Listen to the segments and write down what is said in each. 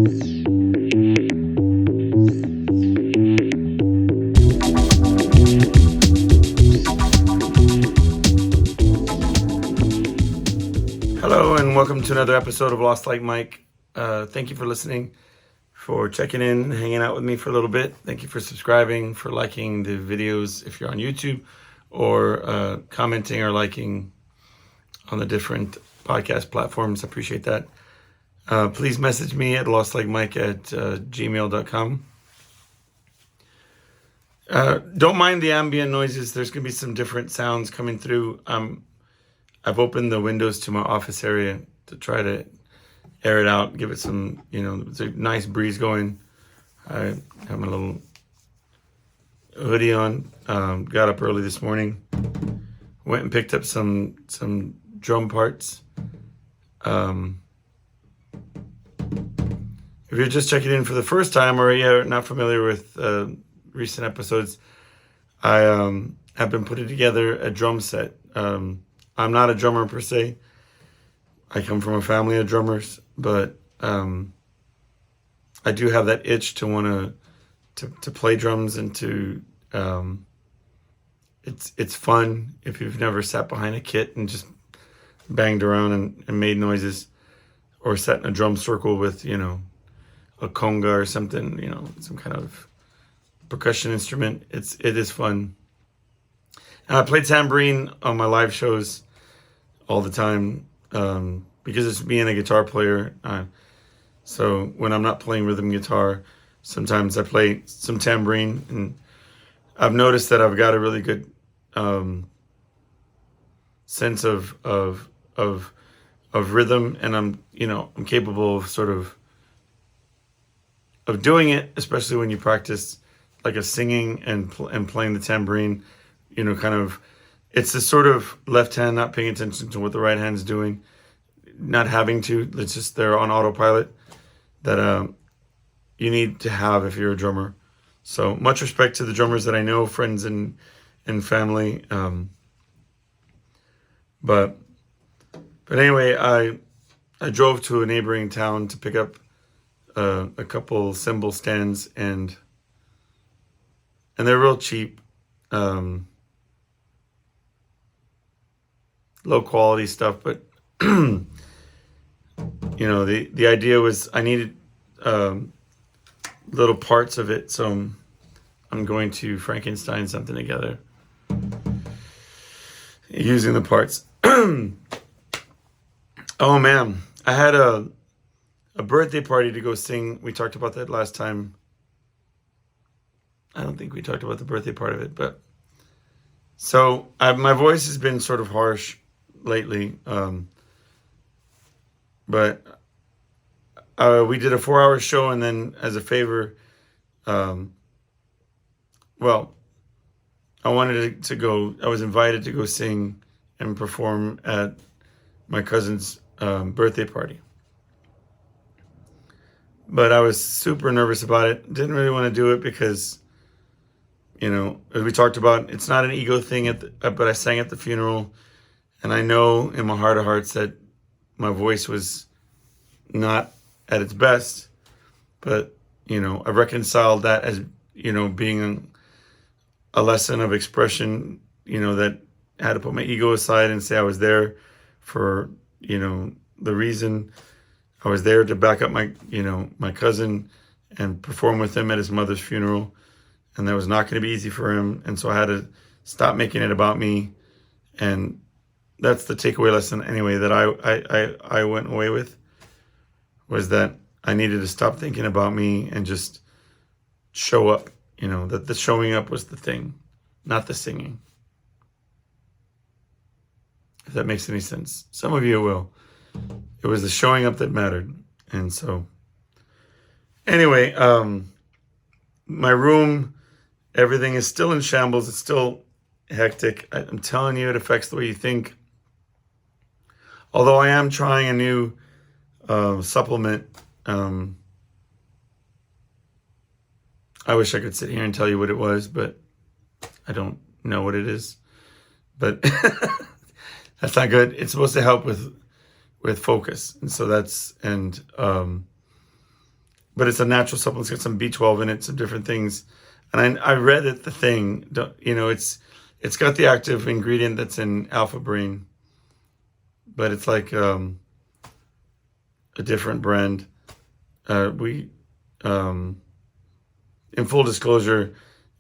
Hello and welcome to another episode of Lost Like Mike. Thank you for listening, for checking in, hanging out with me for a little bit. Thank you for subscribing, for liking the videos if you're on YouTube, or commenting or liking on the different podcast platforms. I appreciate that. Please message me at lostlikemike@gmail.com. Don't mind the ambient noises. There's going to be some different sounds coming through. I've opened the windows to my office area to try to air it out, give it some, it's a nice breeze going. I have my little hoodie on. Got up early this morning. Went and picked up some drum parts. If you're just checking in for the first time, or you're not familiar with recent episodes, I have been putting together a drum set. I'm not a drummer per se. I come from a family of drummers, but I do have that itch to want to play drums and to it's fun if you've never sat behind a kit and just banged around and made noises, or sat in a drum circle with a conga or something, some kind of percussion instrument. It is fun. And I played tambourine on my live shows all the time, because it's me and a guitar player. So when I'm not playing rhythm guitar, sometimes I play some tambourine, and I've noticed that I've got a really good sense of rhythm, and I'm capable of sort of doing it, especially when you practice like a singing and playing the tambourine. Kind of, it's the sort of left hand not paying attention to what the right hand's doing, not having to. It's just they're on autopilot that you need to have if you're a drummer. So much respect to the drummers that I know, friends and family. But anyway, I drove to a neighboring town to pick up a couple cymbal stands, and they're real cheap. Low quality stuff, but the idea was I needed little parts of it, so I'm going to Frankenstein something together using the parts. Oh man, I had a birthday party to go sing. We talked about that last time. I don't think we talked about the birthday part of it, but so my voice has been sort of harsh lately, but we did a 4-hour show, and then as a favor, I wanted to go. I was invited to go sing and perform at my cousin's birthday party, but I was super nervous about it. Didn't really want to do it because, as we talked about, it's not an ego thing. But I sang at the funeral. And I know in my heart of hearts that my voice was not at its best, but, I reconciled that as, being a lesson of expression, that I had to put my ego aside and say I was there for, the reason. I was there to back up my cousin and perform with him at his mother's funeral. And that was not going to be easy for him. And so I had to stop making it about me. And that's the takeaway lesson anyway that I went away with, was that I needed to stop thinking about me and just show up, that the showing up was the thing, not the singing. If that makes any sense. Some of you will. It was the showing up that mattered. And so anyway, my room, everything is still in shambles. It's still hectic. I'm telling you, it affects the way you think. Although I am trying a new supplement. I wish I could sit here and tell you what it was, but I don't know what it is. But that's not good. It's supposed to help with focus. And so but it's a natural supplement. It's got some B12 in it, some different things. And I read that the thing, it's got the active ingredient that's in alpha brain, but it's like a different brand. We in full disclosure,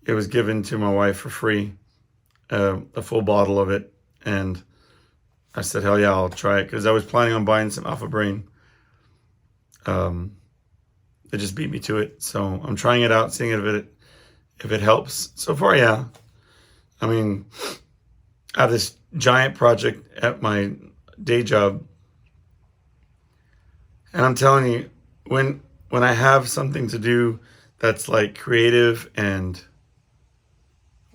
it was given to my wife for free, a full bottle of it, and I said, hell yeah, I'll try it, because I was planning on buying some alpha brain. It just beat me to it, so I'm trying it out, seeing if it helps. So far, yeah. I mean, I have this giant project at my day job, and I'm telling you, when I have something to do that's like creative and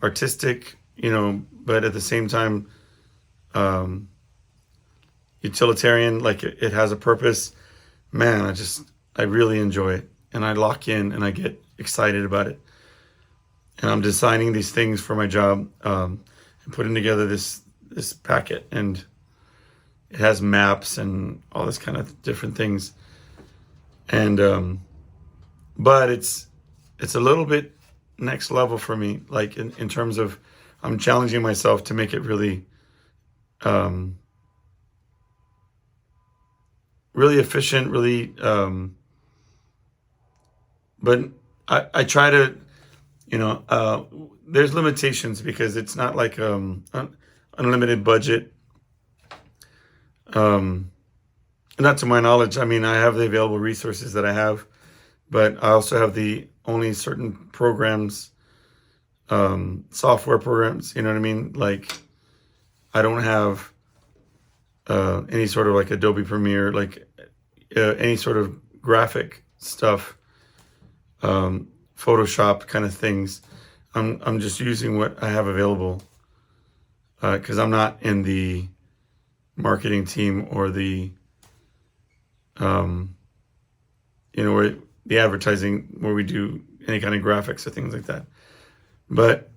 artistic, but at the same time utilitarian, like it has a purpose, man, I really enjoy it, and I lock in and I get excited about it. And I'm designing these things for my job, and putting together this packet, and it has maps and all this kind of different things. And but it's a little bit next level for me, like in terms of I'm challenging myself to make it really really efficient, really but I try to, there's limitations because it's not like unlimited budget. Not to my knowledge. I mean, I have the available resources that I have, but I also have the only certain programs, software programs, you know what I mean? Like, I don't have any sort of like Adobe Premiere, like any sort of graphic stuff, Photoshop kind of things. I'm just using what I have available, because I'm not in the marketing team or the where the advertising, where we do any kind of graphics or things like that. But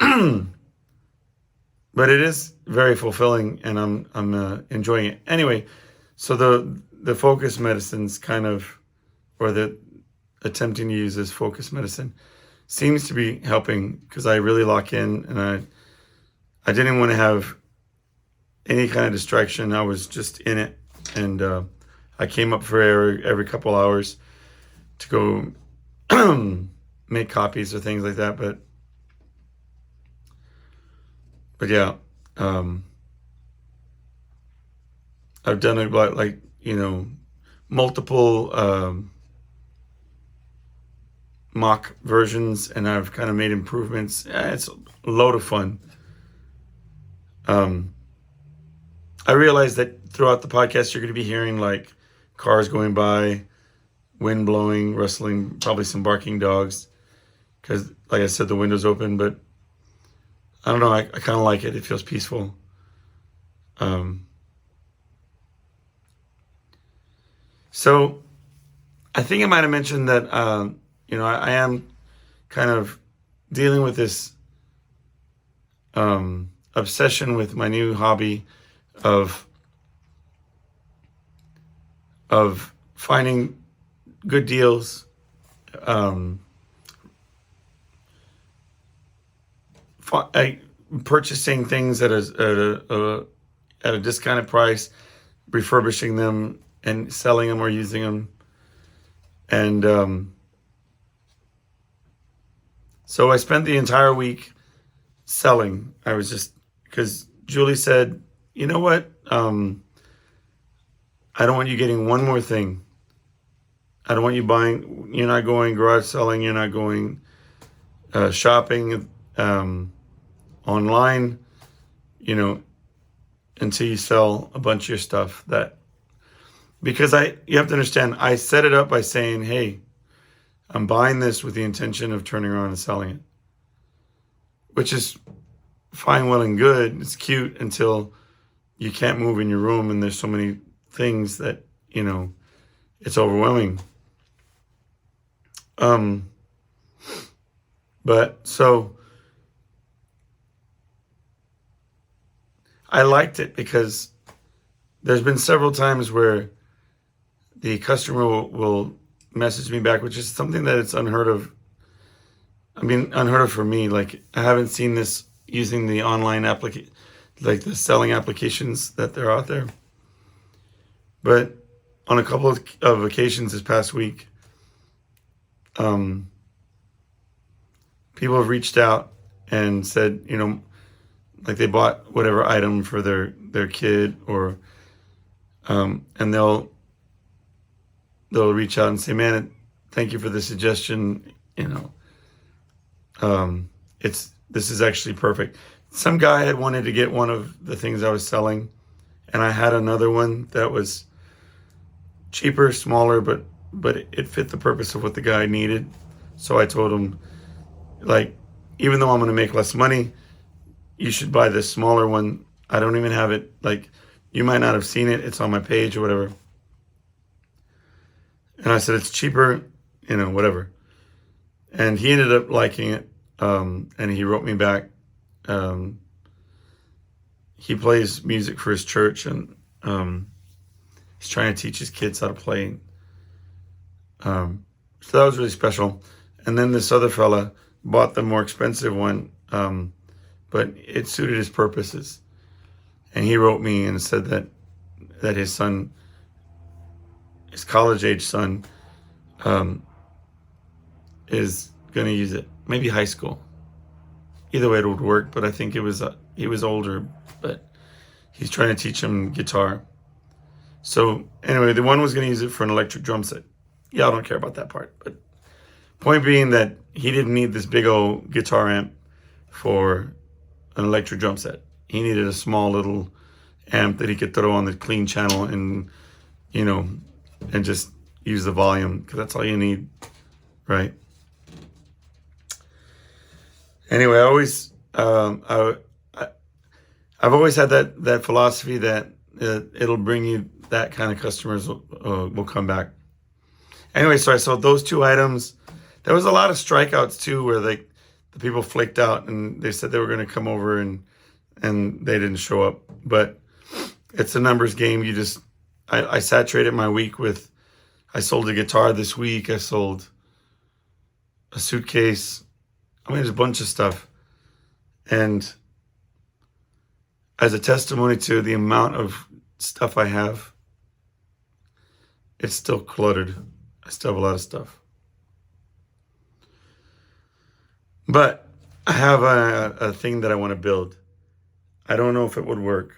but it is very fulfilling, and I'm enjoying it anyway. So the focus medicines kind of, or the attempting to use this focus medicine, seems to be helping, because I really lock in, and I didn't want to have any kind of distraction. I was just in it, and I came up for air every couple hours to go make copies or things like that. But yeah, I've done it like multiple mock versions, and I've kind of made improvements. It's a load of fun. I realize that throughout the podcast, you're going to be hearing like cars going by, wind blowing, rustling, probably some barking dogs, because like I said, the window's open. But I don't know, I kind of like it. It feels peaceful. So I think I might have mentioned that I am kind of dealing with this obsession with my new hobby of finding good deals, purchasing things at a discounted price, refurbishing them and selling them or using them. And so I spent the entire week selling. I was just, because Julie said, you know what? I don't want you getting one more thing. I don't want you buying, you're not going garage selling, you're not going shopping online, until you sell a bunch of your stuff. Because you have to understand, I set it up by saying, hey, I'm buying this with the intention of turning around and selling it, which is fine, well and good. It's cute until you can't move in your room and there's so many things that, it's overwhelming. But so I liked it because there's been several times where the customer will messaged me back, which is something that it's unheard of. I mean, unheard of for me. Like, I haven't seen this using the online like the selling applications that they're out there. But on a couple of occasions this past week, um, people have reached out and said, like they bought whatever item for their kid, or and they'll reach out and say, "Man, thank you for the suggestion. This is actually perfect." Some guy had wanted to get one of the things I was selling, and I had another one that was cheaper, smaller, but it fit the purpose of what the guy needed. So I told him, like, even though I'm going to make less money, you should buy this smaller one. I don't even have it. Like, you might not have seen it. It's on my page or whatever. And I said, it's cheaper, whatever. And he ended up liking it. And he wrote me back. He plays music for his church, and he's trying to teach his kids how to play. So that was really special. And then this other fella bought the more expensive one, but it suited his purposes. And he wrote me and said that his son, his college-age son, is going to use it. Maybe high school. Either way, it would work. But I think he was older, but he's trying to teach him guitar. So anyway, the one was going to use it for an electric drum set. Y'all don't care about that part, but point being that he didn't need this big old guitar amp for an electric drum set. He needed a small little amp that he could throw on the clean channel and just use the volume, because that's all you need, right? Anyway, I've always had that philosophy that it'll bring you that kind of customers will come back. Anyway, so I sold those 2 items. There was a lot of strikeouts too, where the people flaked out and they said they were going to come over and they didn't show up. But it's a numbers game. I saturated my week with, I sold a guitar this week. I sold a suitcase. I mean, there's a bunch of stuff. And as a testimony to the amount of stuff I have, it's still cluttered. I still have a lot of stuff. But I have a thing that I want to build. I don't know if it would work,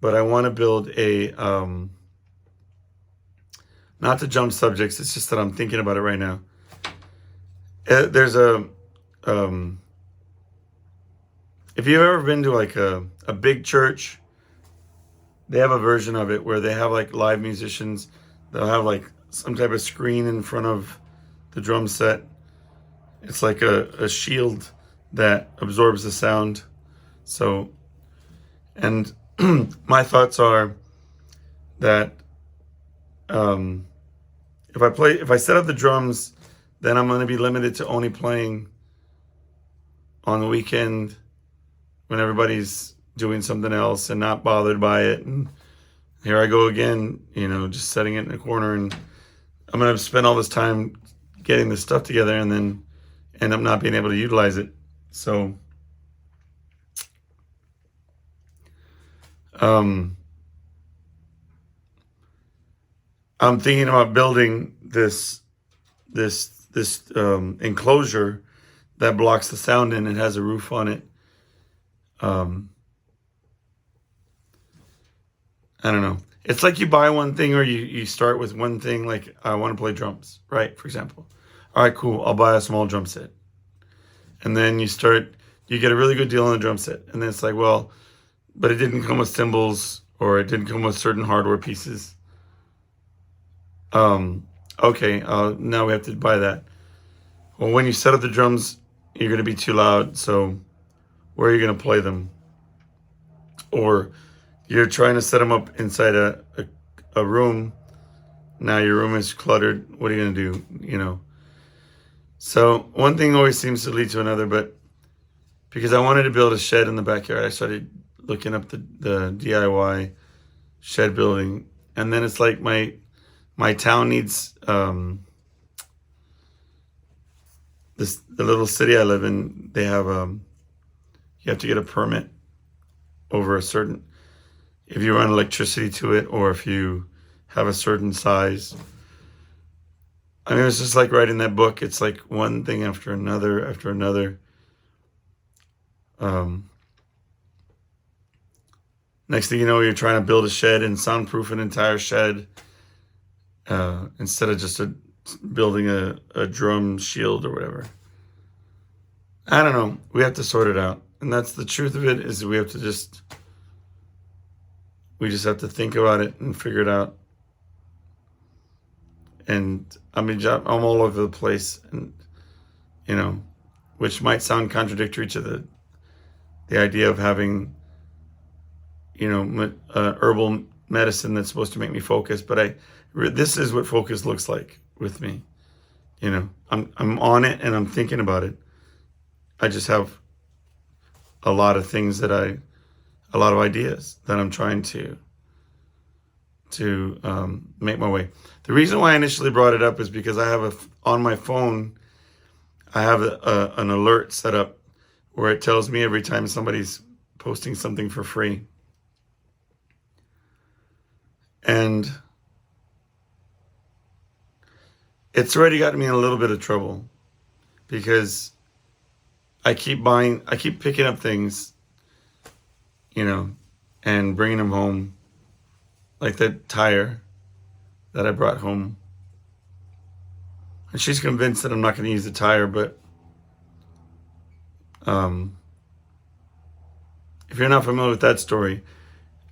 but I want to build a, not to jump subjects, it's just that I'm thinking about it right now. There's if you've ever been to like a big church, they have a version of it where they have like live musicians. They'll have like some type of screen in front of the drum set. It's like a shield that absorbs the sound. So, and my thoughts are that if I set up the drums, then I'm going to be limited to only playing on the weekend when everybody's doing something else and not bothered by it. And here I go again, just setting it in a corner, and I'm going to spend all this time getting this stuff together and then end up not being able to utilize it. So, I'm thinking about building this enclosure that blocks the sound in. It has a roof on it. I don't know. It's like you buy one thing, or you start with one thing, like I want to play drums, right? For example. All right, cool. I'll buy a small drum set. And then you get a really good deal on the drum set. And then it's like, well, but it didn't come with cymbals, or it didn't come with certain hardware pieces. Okay, now we have to buy that. Well, when you set up the drums, you're going to be too loud. So where are you going to play them? Or you're trying to set them up inside a room. Now your room is cluttered. What are you going to do? So one thing always seems to lead to another, but because I wanted to build a shed in the backyard, I started looking up the DIY shed building. And then it's like my town needs the little city I live in, they have you have to get a permit over a certain, if you run electricity to it, or if you have a certain size. I mean, it's just like writing that book. It's like one thing after another after another. Next thing you know, you're trying to build a shed and soundproof an entire shed, instead of just building a drum shield or whatever. I don't know. We have to sort it out. And that's the truth of it, is we just have to think about it and figure it out. And I mean, I'm all over the place, and which might sound contradictory to the idea of having herbal medicine that's supposed to make me focus. But this is what focus looks like with me. I'm on it and I'm thinking about it. I just have a lot of things a lot of ideas that I'm trying to make my way. The reason why I initially brought it up is because I have on my phone, I have an alert set up where it tells me every time somebody's posting something for free. And it's already gotten me in a little bit of trouble, because I keep picking up things, and bringing them home, like that tire that I brought home. And she's convinced that I'm not going to use the tire, but if you're not familiar with that story,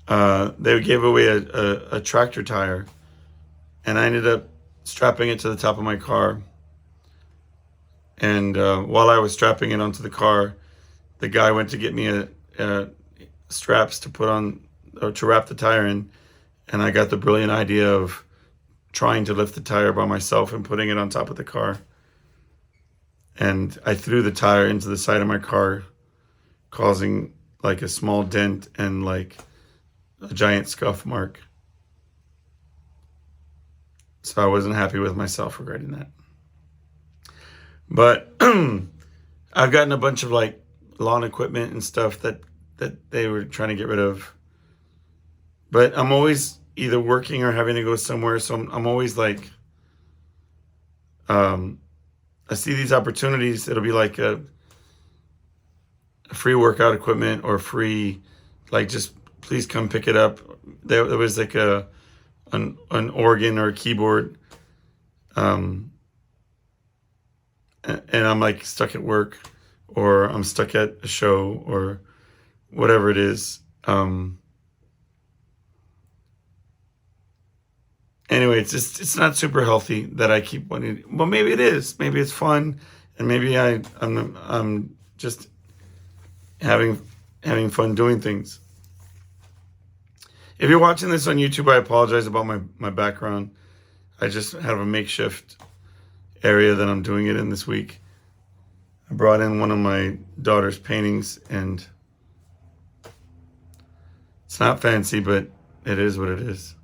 they gave away a tractor tire, and I ended up strapping it to the top of my car. And while I was strapping it onto the car, the guy went to get me a straps to put on, or to wrap the tire in, and I got the brilliant idea of trying to lift the tire by myself and putting it on top of the car. And I threw the tire into the side of my car, causing like a small dent and like a giant scuff mark. So I wasn't happy with myself regarding that. But I've gotten a bunch of like lawn equipment and stuff that they were trying to get rid of. But I'm always either working or having to go somewhere. So I'm always like, I see these opportunities. It'll be like a free workout equipment, or free, like, just please come pick it up. There was like an organ or a keyboard. And I'm like stuck at work, or I'm stuck at a show, or whatever it is. Anyway, it's not super healthy that I keep wanting. Well, maybe it is. Maybe it's fun, and maybe I'm just having fun doing things. If you're watching this on YouTube, I apologize about my background. I just have a makeshift area that I'm doing it in this week. I brought in one of my daughter's paintings, and it's not fancy, but it is what it is.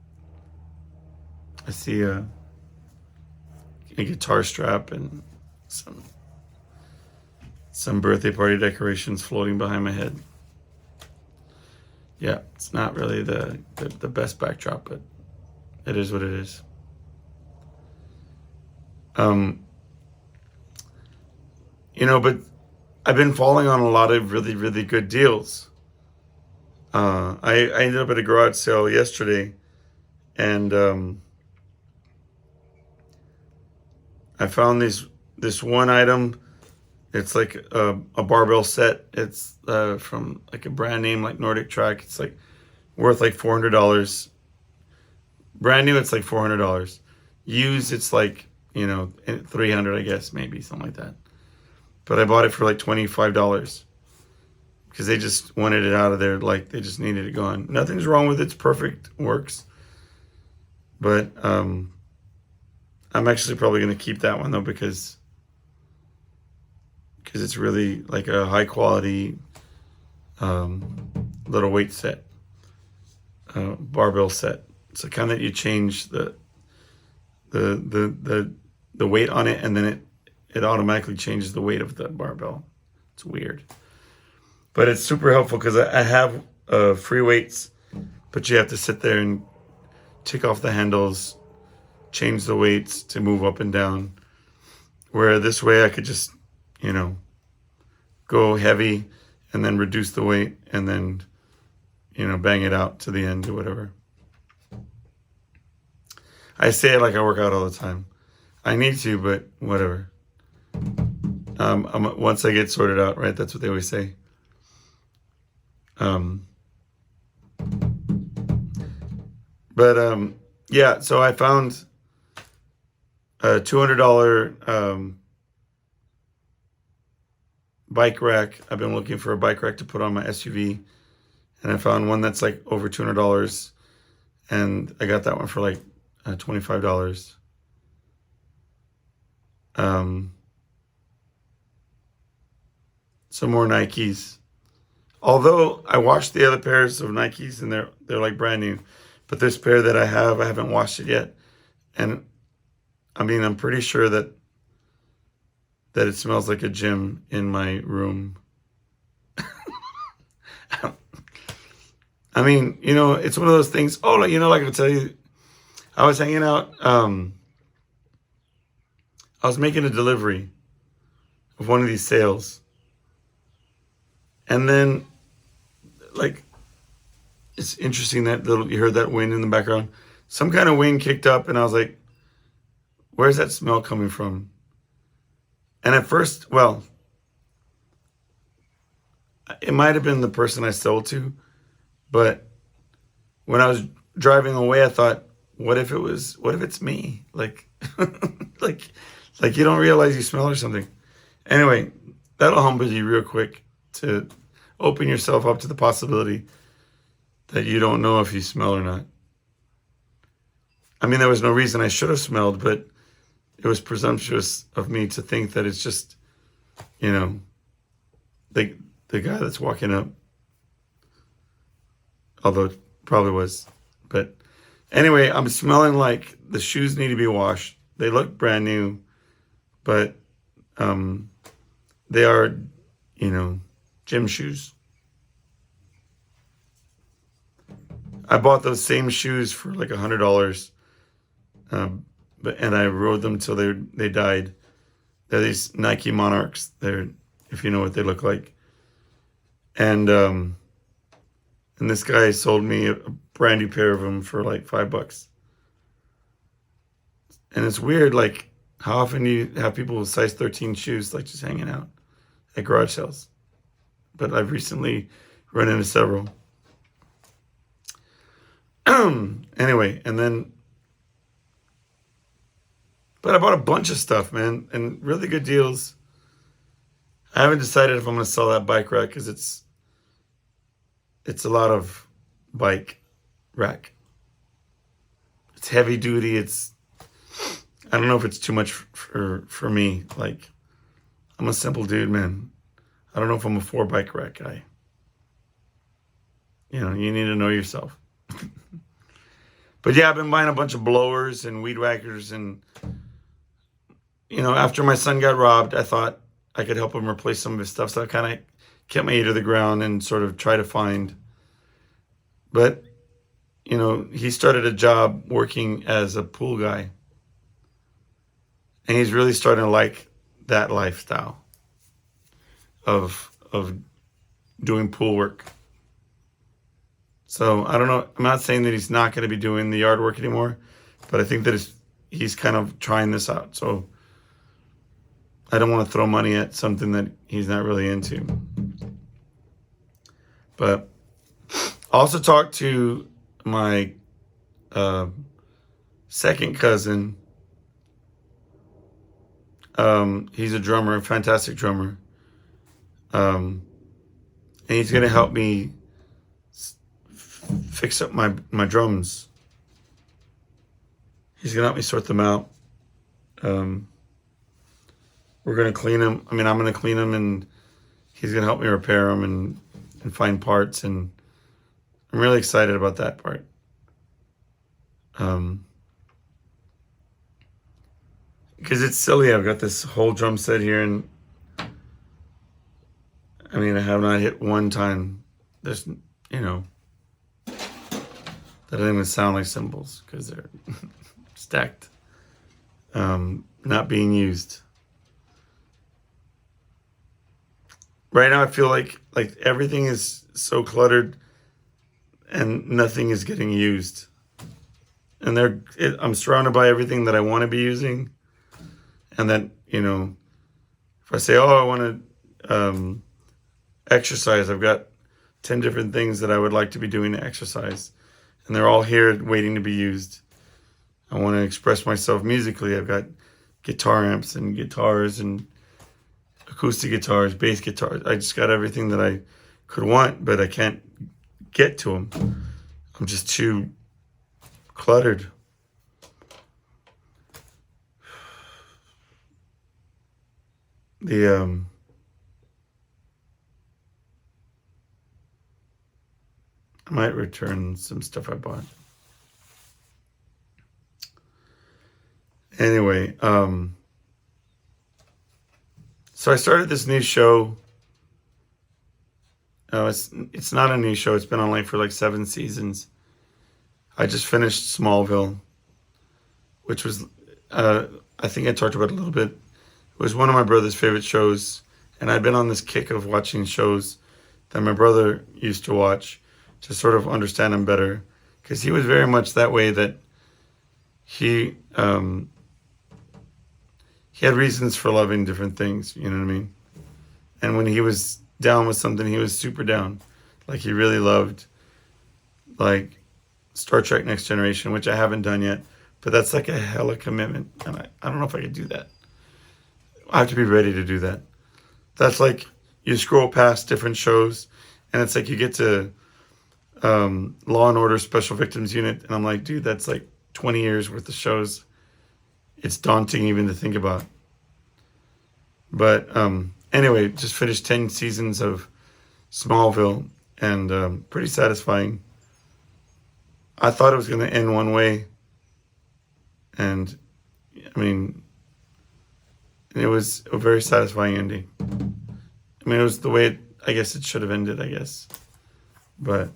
I see a guitar strap and some birthday party decorations floating behind my head. Yeah, it's not really the best backdrop, but it is what it is. But I've been falling on a lot of really, really good deals. I ended up at a garage sale yesterday, and I found this one item. It's like a barbell set. It's from like a brand name like Nordic Track. It's like worth like $400. Brand new, it's like $400. Used, it's like $300, I guess, maybe something like that. But I bought it for like $25 because they just wanted it out of there. Like, they just needed it gone. Nothing's wrong with it. It's perfect. Works. But I'm actually probably going to keep that one, though, because it's really like a high quality little weight set, barbell set. It's the kind that you change the weight on it, and then it automatically changes the weight of the barbell. It's weird. But it's super helpful because I have free weights, but you have to sit there and take off the handles, change the weights to move up and down. Where this way I could just, you know, go heavy and then reduce the weight and then, you know, bang it out to the end or whatever. I say it like I work out all the time. I need to, but whatever. Once I get sorted out, right? That's what they always say. Yeah, so I found a $200 bike rack. I've been looking for a bike rack to put on my SUV, and I found one that's like over $200, and I got that one for like $25. Some more Nikes. Although I washed the other pairs of Nikes and they're like brand new, but this pair that I haven't washed it yet, and I mean I'm pretty sure that it smells like a gym in my room. I mean, you know, it's one of those things. Oh, you know, like I'll tell you, I was hanging out. I was making a delivery of one of these sales, and then, like, it's interesting that you heard that wind in the background. Some kind of wind kicked up, and I was like, "Where's that smell coming from?" And at first, well, it might have been the person I sold to, but when I was driving away, I thought, what if it's me? Like, like you don't realize you smell or something. Anyway, that'll humble you real quick to open yourself up to the possibility that you don't know if you smell or not. I mean, there was no reason I should have smelled, but it was presumptuous of me to think that it's just, you know, the guy that's walking up. Although it probably was. But anyway, I'm smelling like the shoes need to be washed. They look brand new, but they are, you know, gym shoes. I bought those same shoes for like $100, and I rode them till they died. They're these Nike Monarchs. They're, if you know what they look like, and this guy sold me a brand new pair of them for like $5. And it's weird, like how often do you have people with size 13 shoes like just hanging out at garage sales? But I've recently run into several. Anyway, but I bought a bunch of stuff, man, and really good deals. I haven't decided if I'm going to sell that bike rack because it's a lot of bike rack. It's heavy duty. I don't know if it's too much for me. Like, I'm a simple dude, man. I don't know if I'm a 4 bike rack guy. You know, you need to know yourself. But yeah, I've been buying a bunch of blowers and weed whackers, and you know, after my son got robbed, I thought I could help him replace some of his stuff. So I kind of kept my ear to the ground and sort of try to find. But you know, he started a job working as a pool guy, and he's really starting to like that lifestyle of doing pool work. So I don't know. I'm not saying that he's not going to be doing the yard work anymore, but I think that he's kind of trying this out. So I don't want to throw money at something that he's not really into. But I also talked to my second cousin. He's a drummer, a fantastic drummer. And he's going to help me fix up my drums. He's going to help me sort them out. We're going to clean them. I mean, I'm going to clean them, and he's going to help me repair them and find parts. And I'm really excited about that part. because it's silly. I've got this whole drum set here, and I mean, I have not hit one time. There's, that doesn't even sound like cymbals because they're stacked, not being used. Right now, I feel like everything is so cluttered, and nothing is getting used. And I'm surrounded by everything that I want to be using, and then if I say, "Oh, I want to exercise," I've got 10 different things that I would like to be doing to exercise, and they're all here waiting to be used. I want to express myself musically. I've got guitar amps and guitars and acoustic guitars, bass guitars. I just got everything that I could want, but I can't get to them. I'm just too cluttered. I might return some stuff I bought. Anyway, so I started this new show. It's not a new show. It's been on for 7 seasons. I just finished Smallville, which was, I think I talked about it a little bit. It was one of my brother's favorite shows, and I'd been on this kick of watching shows that my brother used to watch to sort of understand him better, because he was very much that way, that he had reasons for loving different things, you know what I mean? And when he was down with something, he was super down. Like, he really loved, Star Trek Next Generation, which I haven't done yet, but that's a hella commitment, and I don't know if I could do that. I have to be ready to do that. That's you scroll past different shows, and it's you get to Law and Order Special Victims Unit, and I'm like, dude, that's 20 years worth of shows. It's daunting even to think about. But anyway, just finished 10 seasons of Smallville, and pretty satisfying. I thought it was going to end one way, and I mean, it was a very satisfying ending. I mean, it was the way I guess it should have ended, I guess. But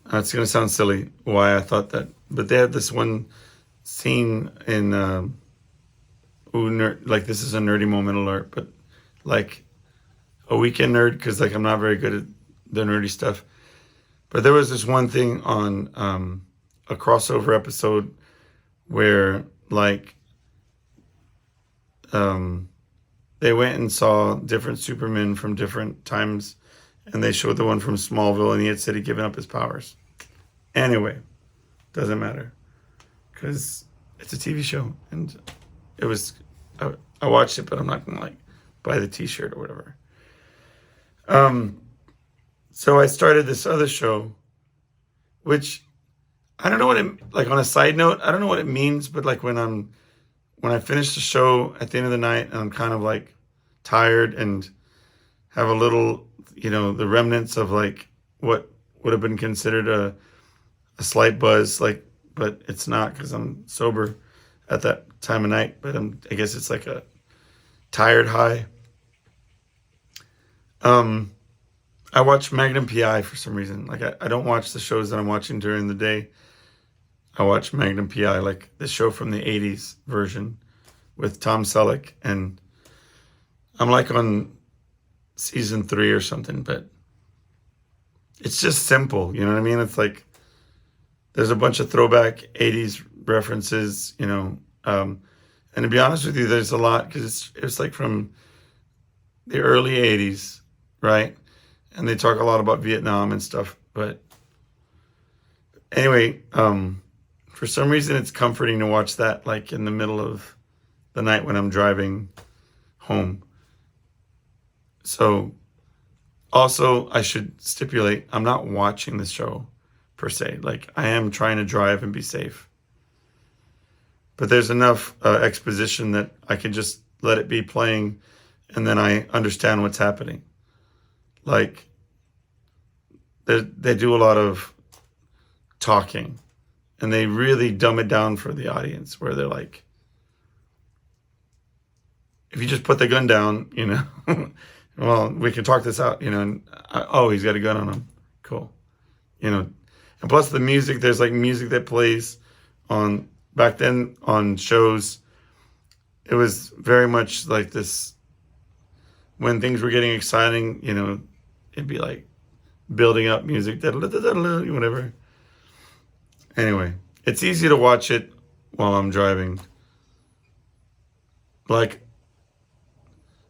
it's going to sound silly why I thought that. But they had this one scene in, this is a nerdy moment alert, but a weekend nerd, because I'm not very good at the nerdy stuff. But there was this one thing on a crossover episode where they went and saw different Supermen from different times, and they showed the one from Smallville, and he had said he'd given up his powers. Anyway, doesn't matter, because it's a TV show, and it was, I watched it, but I'm not gonna buy the t-shirt or whatever. So I started this other show, which I don't know what it, on a side note, I don't know what it means, but when I finish the show at the end of the night, and I'm kind of tired and have a little, the remnants of what would have been considered a slight buzz, but it's not, because I'm sober at that time of night, but I guess it's a tired high. I watch Magnum PI for some reason. I don't watch the shows that I'm watching during the day. I watch Magnum PI, the show from the 80s version with Tom Selleck, and I'm on season 3 or something, but it's just simple, you know what I mean? It's there's a bunch of throwback 80s references, and to be honest with you, there's a lot, because it's from the early 80s, right? And they talk a lot about Vietnam and stuff, but anyway, for some reason it's comforting to watch that in the middle of the night when I'm driving home. So also, I should stipulate, I'm not watching the show per se. I am trying to drive and be safe. But there's enough exposition that I can just let it be playing, and then I understand what's happening. They do a lot of talking, and they really dumb it down for the audience, where they're like, if you just put the gun down, well, we can talk this out, and oh, he's got a gun on him. Cool. And plus the music, there's like music that plays on, back then on shows. It was very much like this, when things were getting exciting, it'd be like building up music, whatever. Anyway, it's easy to watch it while I'm driving. Like,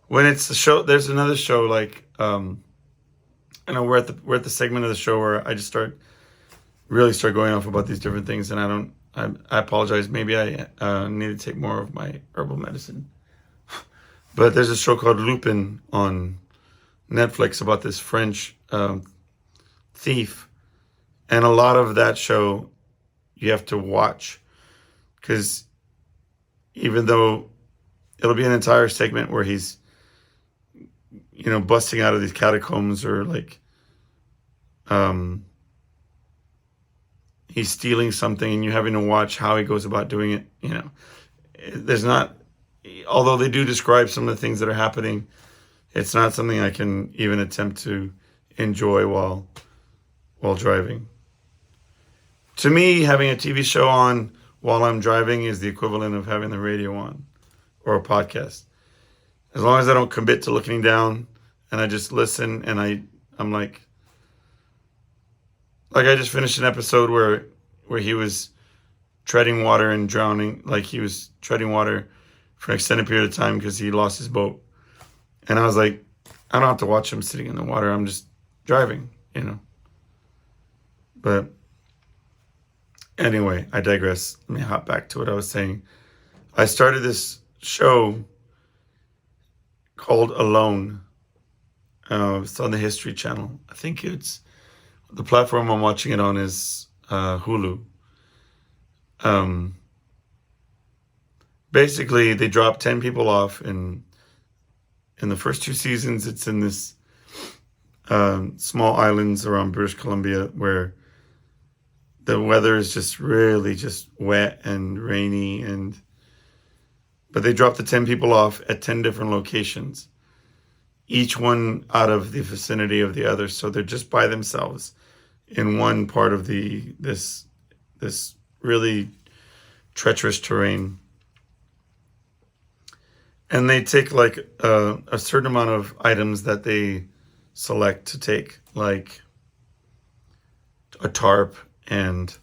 when it's a show, there's another show, like, we're at the segment of the show where I just really start going off about these different things, and I apologize. Maybe I need to take more of my herbal medicine. But there's a show called Lupin on Netflix about this French thief, and a lot of that show you have to watch, because even though it'll be an entire segment where he's busting out of these catacombs, or like he's stealing something, and you're having to watch how he goes about doing it. There's not, although they do describe some of the things that are happening, it's not something I can even attempt to enjoy while driving. To me, having a TV show on while I'm driving is the equivalent of having the radio on, or a podcast. As long as I don't commit to looking down, and I just listen, and I'm like I just finished an episode where he was treading water and drowning. Like, he was treading water for an extended period of time because he lost his boat. And I was like, I don't have to watch him sitting in the water. I'm just driving, But anyway, I digress. Let me hop back to what I was saying. I started this show called Alone. It's on the History Channel. I think the platform I'm watching it on is Hulu. Basically, they drop 10 people off, and in the first 2 seasons, it's in this small islands around British Columbia, where the weather is just really just wet and rainy, but they drop the 10 people off at 10 different locations, each one out of the vicinity of the other. So they're just by themselves in one part of this really treacherous terrain. And they take like a certain amount of items that they select to take, like a tarp and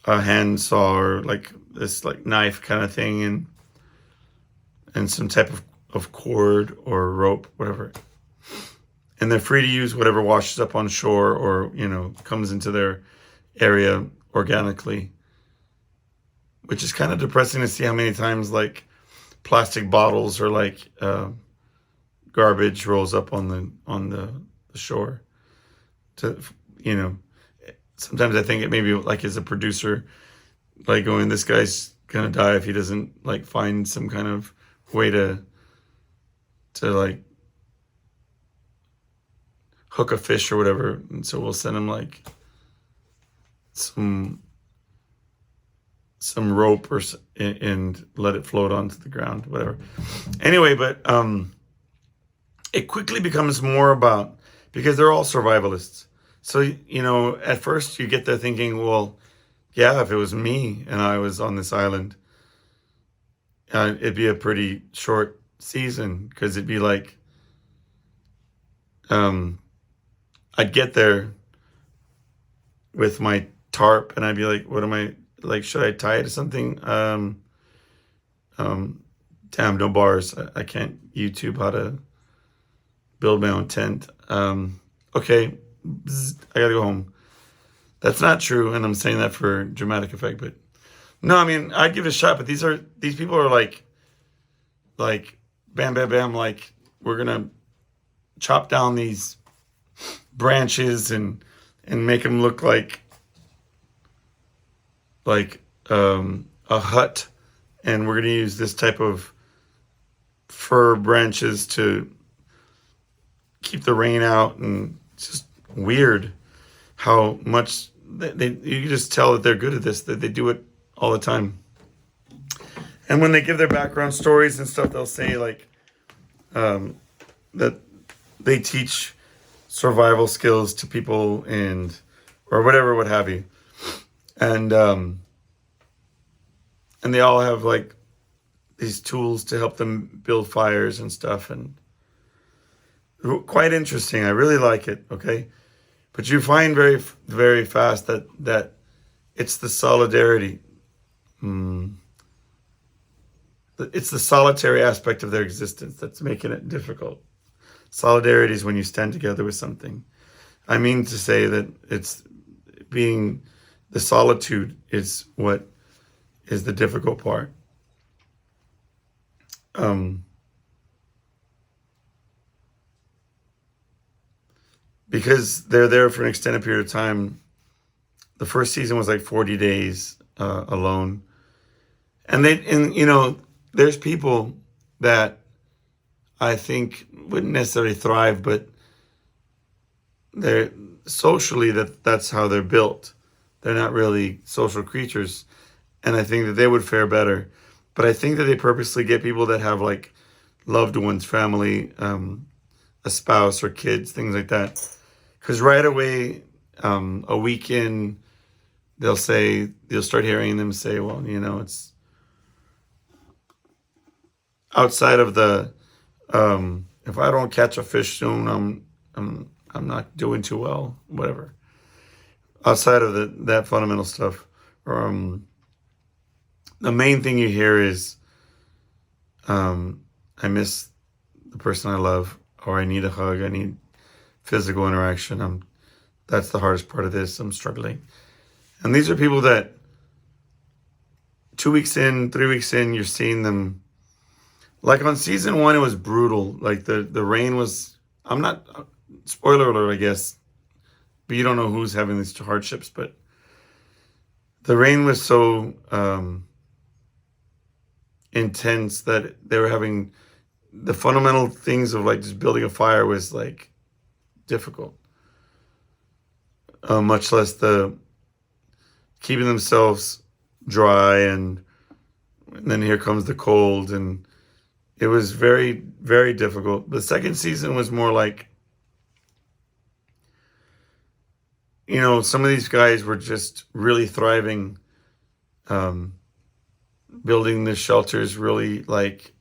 a handsaw, or like this like knife kind of thing, and some type of cord or rope, whatever. And they're free to use whatever washes up on shore, or comes into their area organically, which is kind of depressing to see how many times like plastic bottles or like garbage rolls up on the shore. Sometimes I think it maybe like as a producer, like going, this guy's gonna die if he doesn't like find some kind of way to like hook a fish or whatever, and so we'll send him like some rope and let it float onto the ground, whatever. Anyway, but it quickly becomes more about, because they're all survivalists. So, at first you get there thinking, well, yeah, if it was me and I was on this island, it'd be a pretty short season, because it'd be like, I'd get there with my tarp, and I'd be like, what am I, like, should I tie it to something? Damn, no bars. I can't YouTube how to build my own tent. Okay, I gotta go home. That's not true, and I'm saying that for dramatic effect, but no, I mean, I'd give it a shot, but these people are like, bam, bam, bam, like, we're gonna chop down these branches and make them look like a hut, and we're gonna use this type of fir branches to keep the rain out. And it's just weird how much you can just tell that they're good at this, that they do it all the time. And when they give their background stories and stuff, they'll say like that they teach survival skills to people and or whatever, what have you. And they all have like these tools to help them build fires and stuff, and quite interesting. I really like it. Okay, but you find very fast that it's the solidarity. It's the solitary aspect of their existence that's making it difficult. Solidarity is when you stand together with something. I mean to say that it's being the solitude is what is the difficult part. Because they're there for an extended period of time. The first season was like 40 days alone. And there's people that I think wouldn't necessarily thrive, but they're socially that's how they're built. They're not really social creatures, and I think that they would fare better. But I think that they purposely get people that have like loved ones, family, a spouse or kids, things like that. Because right away, a week in, you'll start hearing them say, well, it's outside of the if I don't catch a fish soon, I'm not doing too well, whatever. Outside of that fundamental stuff, or the main thing you hear is I miss the person I love, or I need a hug, I need physical interaction. That's the hardest part of this. I'm struggling. And these are people that 2 weeks in, 3 weeks in, you're seeing them. Like on season 1, it was brutal. Like the rain was, I'm not, spoiler alert, I guess, but you don't know who's having these hardships, but the rain was so intense that they were having the fundamental things of like just building a fire was like difficult. Much less the keeping themselves dry, and then here comes the cold, and it was very, very difficult. The second season was more like, some of these guys were just really thriving, building the shelters really like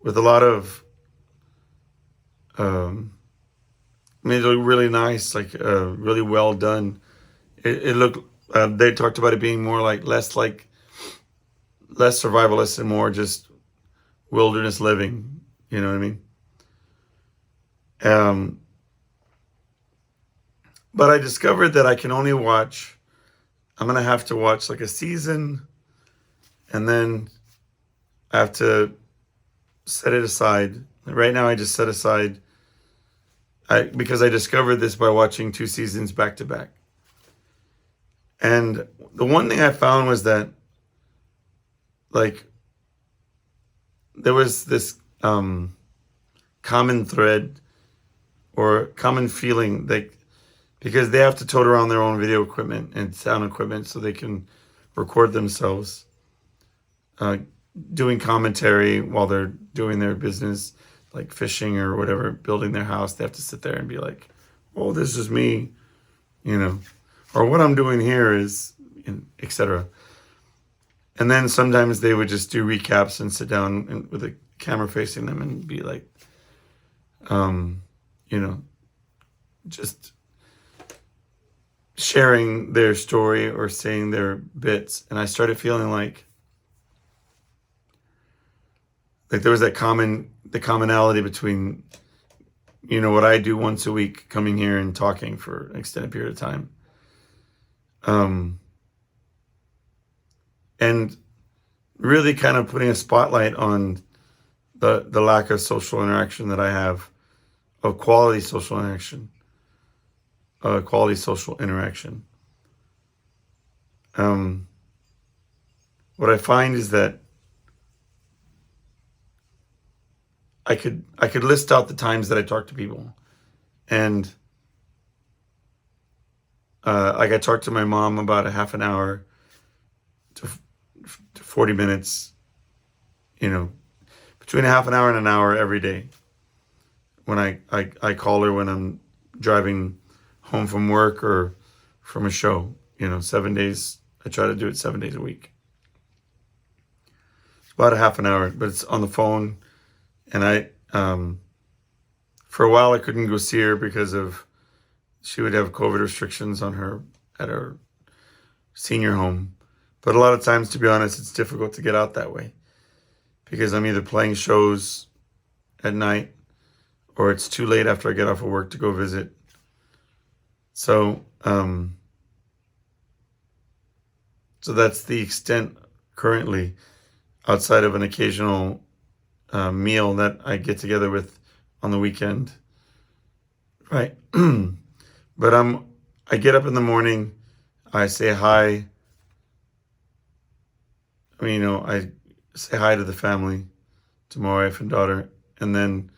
with a lot of it looked really nice, like really well done. It looked they talked about it being more like less survivalist and more just wilderness living. You know what I mean? But I discovered that I can only watch. I'm gonna have to watch like a season, and then I have to set it aside. Right now, I just set aside. Because I discovered this by watching 2 seasons back to back. And the one thing I found was that, like, there was this common thread or common feeling that because they have to tote around their own video equipment and sound equipment so they can record themselves doing commentary while they're doing their business, like fishing or whatever, building their house. They have to sit there and be like, oh, this is me, or what I'm doing here is, etc. And then sometimes they would just do recaps and sit down with a camera facing them and be like, just sharing their story or saying their bits. And I started feeling like there was the commonality between, what I do once a week, coming here and talking for an extended period of time. And really kind of putting a spotlight on the lack of social interaction that I have, of quality social interaction. What I find is that I could list out the times that I talk to people, and like I talk to my mom about a half an hour to 40 minutes, you know, between a half an hour and an hour every day. When I call her when I'm driving home from work or from a show, 7 days. I try to do it 7 days a week. It's about a half an hour, but it's on the phone. And for a while I couldn't go see her because she would have COVID restrictions on her at her senior home. But a lot of times, to be honest, it's difficult to get out that way because I'm either playing shows at night or it's too late after I get off of work to go visit. So, so that's the extent currently, outside of an occasional meal that I get together with on the weekend. Right. But I get up in the morning, I say hi. I say hi to the family, to my wife and daughter, and then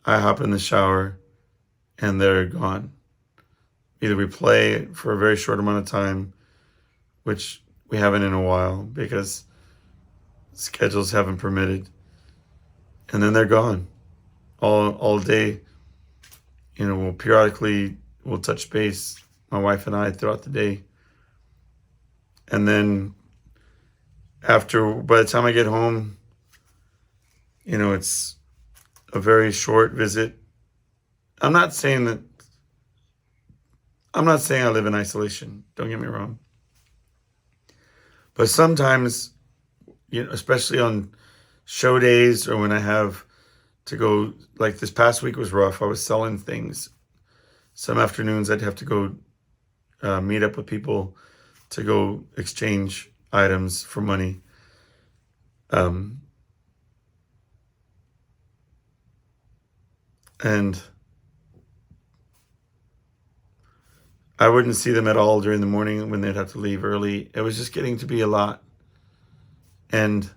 I hop in the shower and they're gone. Either we play for a very short amount of time, which we haven't in a while because schedules haven't permitted, and then they're gone all day. We'll touch base, my wife and I, throughout the day. And then by the time I get home, it's a very short visit. I'm not saying I live in isolation. Don't get me wrong. But sometimes, especially on show days or when I have to go, like this past week was rough. I was selling things. Some afternoons I'd have to go meet up with people to go exchange items for money. And I wouldn't see them at all during the morning when they'd have to leave early. It was just getting to be a lot. And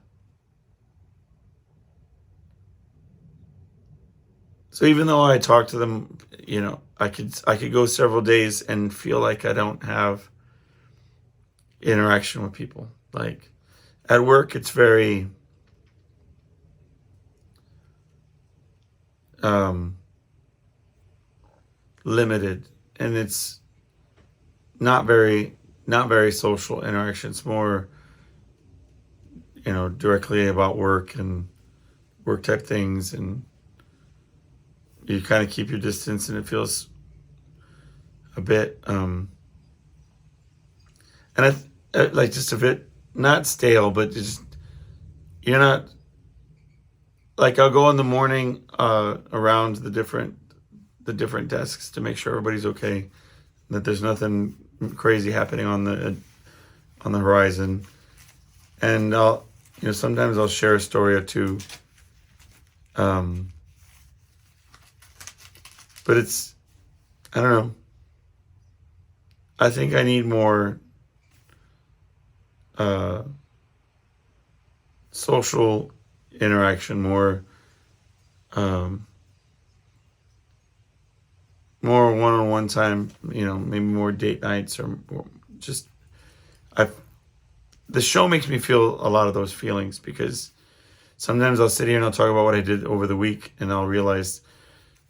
so even though I talk to them, I could go several days and feel like I don't have interaction with people. Like at work, it's very limited, and it's not very social interaction. It's more, directly about work and work type things, and you kind of keep your distance, and it feels a bit and like just a bit not stale, but just you're not like I'll go in the morning around the different desks to make sure everybody's okay, that there's nothing crazy happening on the horizon, and sometimes I'll share a story or two, but I don't know. I think I need more social interaction, more one-on-one time, maybe more date nights or just the show makes me feel a lot of those feelings because sometimes I'll sit here and I'll talk about what I did over the week and I'll realize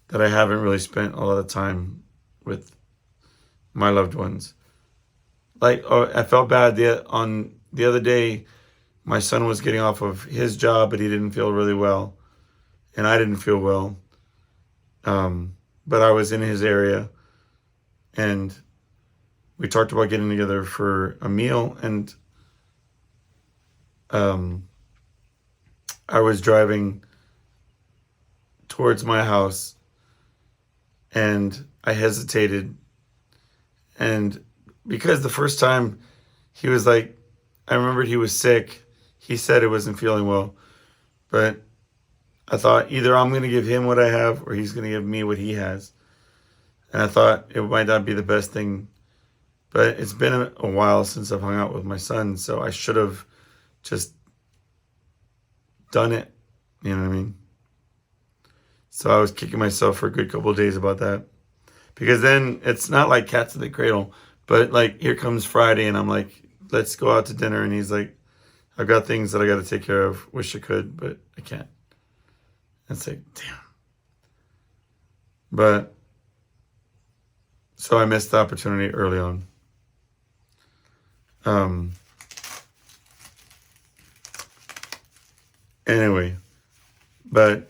that I haven't really spent a lot of time with my loved ones. Like, I felt bad on the other day. My son was getting off of his job, but he didn't feel really well, and I didn't feel well. But I was in his area, and we talked about getting together for a meal, and I was driving towards my house, and I hesitated, and because the first time he was like, I remembered he was sick. He said he wasn't feeling well, but I thought either I'm going to give him what I have or he's going to give me what he has. And I thought it might not be the best thing, but it's been a while since I've hung out with my son, so I should have just done it. You know what I mean? So I was kicking myself for a good couple of days about that. Because then it's not like cats in the cradle, but like here comes Friday and I'm like, let's go out to dinner. And he's like, I've got things that I got to take care of. Wish I could, but I can't. It's like, damn. But so I missed the opportunity early on. Anyway, but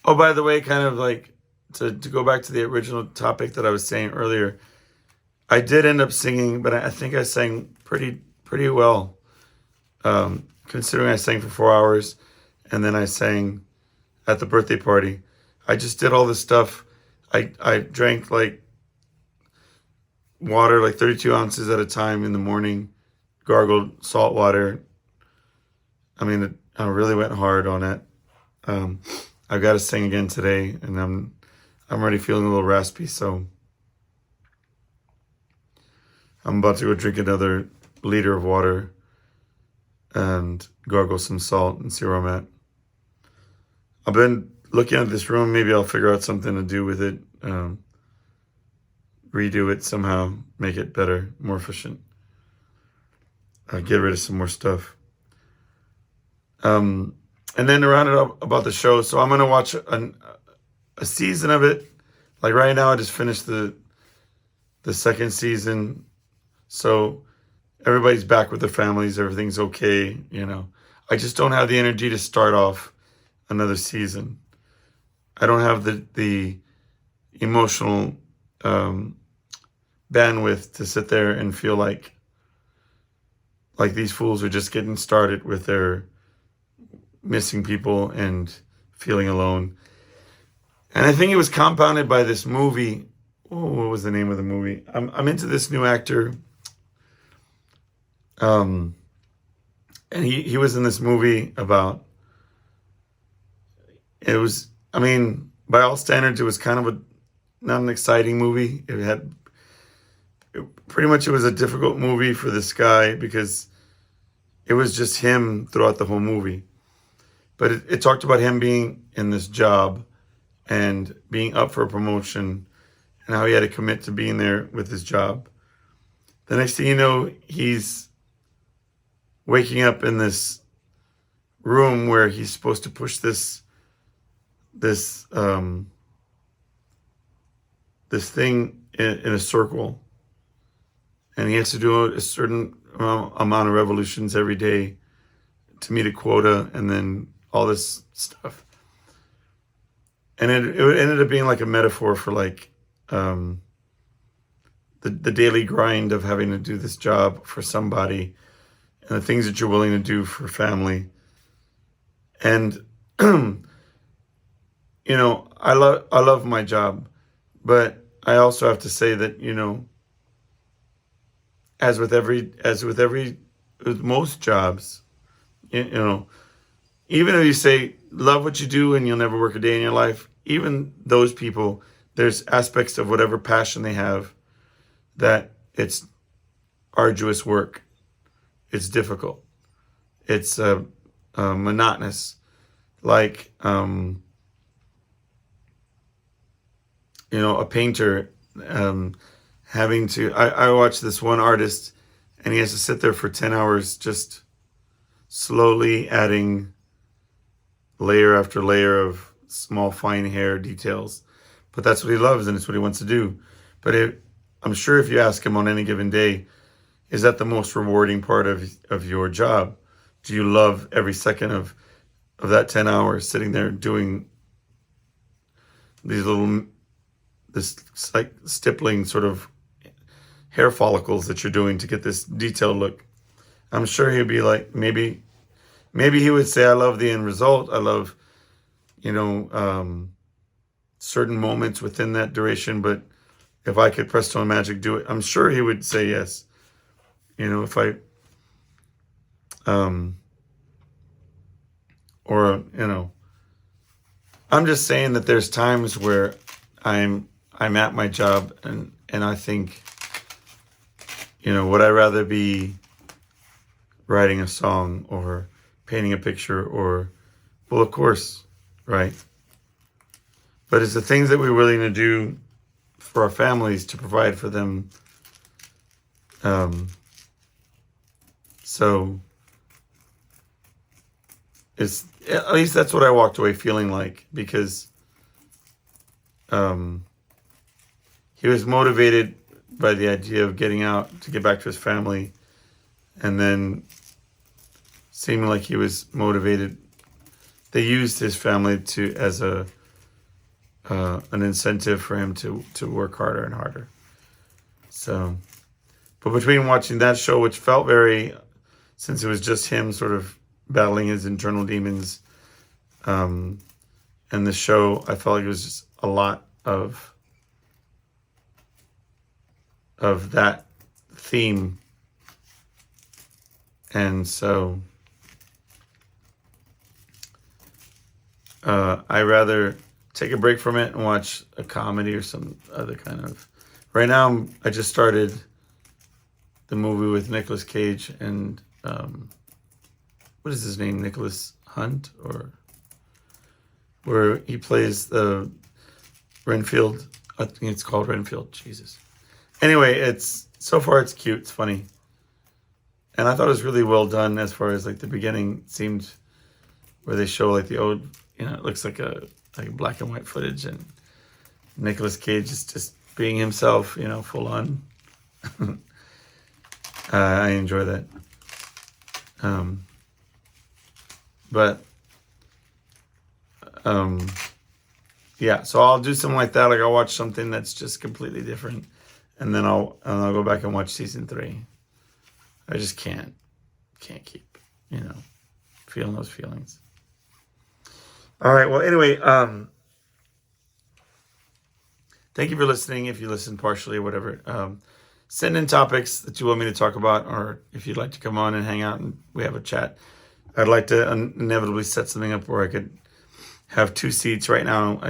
oh, by the way, kind of like to go back to the original topic that I was saying earlier, I did end up singing, but I think I sang pretty well, considering I sang for 4 hours, and then I sang at the birthday party. I just did all this stuff. I drank like water, like 32 ounces at a time in the morning, gargled salt water. I mean, I really went hard on it. I've got to sing again today, and I'm already feeling a little raspy, so I'm about to go drink another liter of water and gargle some salt and see where I'm at. I've been looking at this room. Maybe I'll figure out something to do with it. Redo it somehow, make it better, more efficient. Get rid of some more stuff. And then to round it up about the show, so I'm going to watch a season of it. Like right now, I just finished the second season. So everybody's back with their families. Everything's okay, you know. I just don't have the energy to start off another season. I don't have the emotional bandwidth to sit there and feel like these fools are just getting started with their missing people and feeling alone. And I think it was compounded by this movie. Oh, what was the name of the movie? I'm into this new actor. And he was in this movie about, it was, I mean, by all standards, it was kind of not an exciting movie. Pretty much it was a difficult movie for this guy because it was just him throughout the whole movie. But it talked about him being in this job and being up for a promotion and how he had to commit to being there with his job. The next thing you know, he's waking up in this room where he's supposed to push this thing in a circle, and he has to do a certain amount of revolutions every day to meet a quota, and then all this stuff. And it ended up being like a metaphor for like the daily grind of having to do this job for somebody and the things that you're willing to do for family. And you know, I love my job, but I also have to say that, you know, as with most jobs, you know, even if you say love what you do and you'll never work a day in your life, even those people, there's aspects of whatever passion they have that it's arduous work. It's difficult. It's monotonous. Like, you know, a painter having to, I watch this one artist and he has to sit there for 10 hours just slowly adding layer after layer of small fine hair details. But that's what he loves and it's what he wants to do. But I'm sure if you ask him on any given day, is that the most rewarding part of your job? Do you love every second of that 10 hours sitting there doing this like stippling sort of hair follicles that you're doing to get this detailed look? I'm sure he'd be like, maybe he would say, I love the end result. I love, you know, certain moments within that duration. But if I could presto magic do it, I'm sure he would say yes. You know, if I, or, you know, I'm just saying that there's times where I'm at my job and I think, you know, would I rather be writing a song or painting a picture or, well, of course, right? but it's the things that we're willing to do for our families to provide for them. So it's, at least that's what I walked away feeling like, because he was motivated by the idea of getting out to get back to his family, and then seeming like he was motivated. They used his family as an incentive for him to work harder and harder. So, but between watching that show, which felt very, since it was just him sort of battling his internal demons, and the show, I felt like it was just a lot of that theme. And so I rather take a break from it and watch a comedy or some other kind of. Right now, I just started the movie with Nicolas Cage and what is his name? Nicholas Hunt, or where he plays the Renfield. I think it's called Renfield. Jesus. Anyway, so far it's cute. It's funny, and I thought it was really well done as far as like the beginning seemed, where they show like the old, it looks like a black and white footage, and Nicolas Cage is just being himself, full on. I enjoy that. Yeah, so I'll do something like that. Like I'll watch something that's just completely different, and then I'll go back and watch season 3. I just can't keep, feeling those feelings. All right. Well, anyway, thank you for listening. If you listen partially or whatever, send in topics that you want me to talk about, or if you'd like to come on and hang out and we have a chat. I'd like to inevitably set something up where I could have 2 seats. Right now,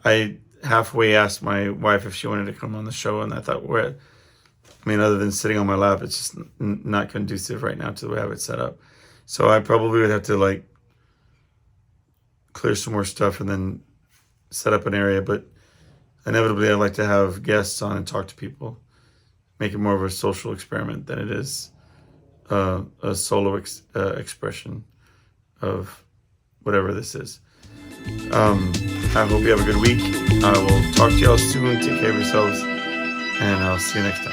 I halfway asked my wife if she wanted to come on the show, and I thought, other than sitting on my lap, it's just not conducive right now to the way I have it set up. So I probably would have to clear some more stuff and then set up an area. But inevitably, I'd like to have guests on and talk to people, make it more of a social experiment than it is a solo expression of whatever this is. I hope you have a good week. I will talk to y'all soon. Take care of yourselves, and I'll see you next time.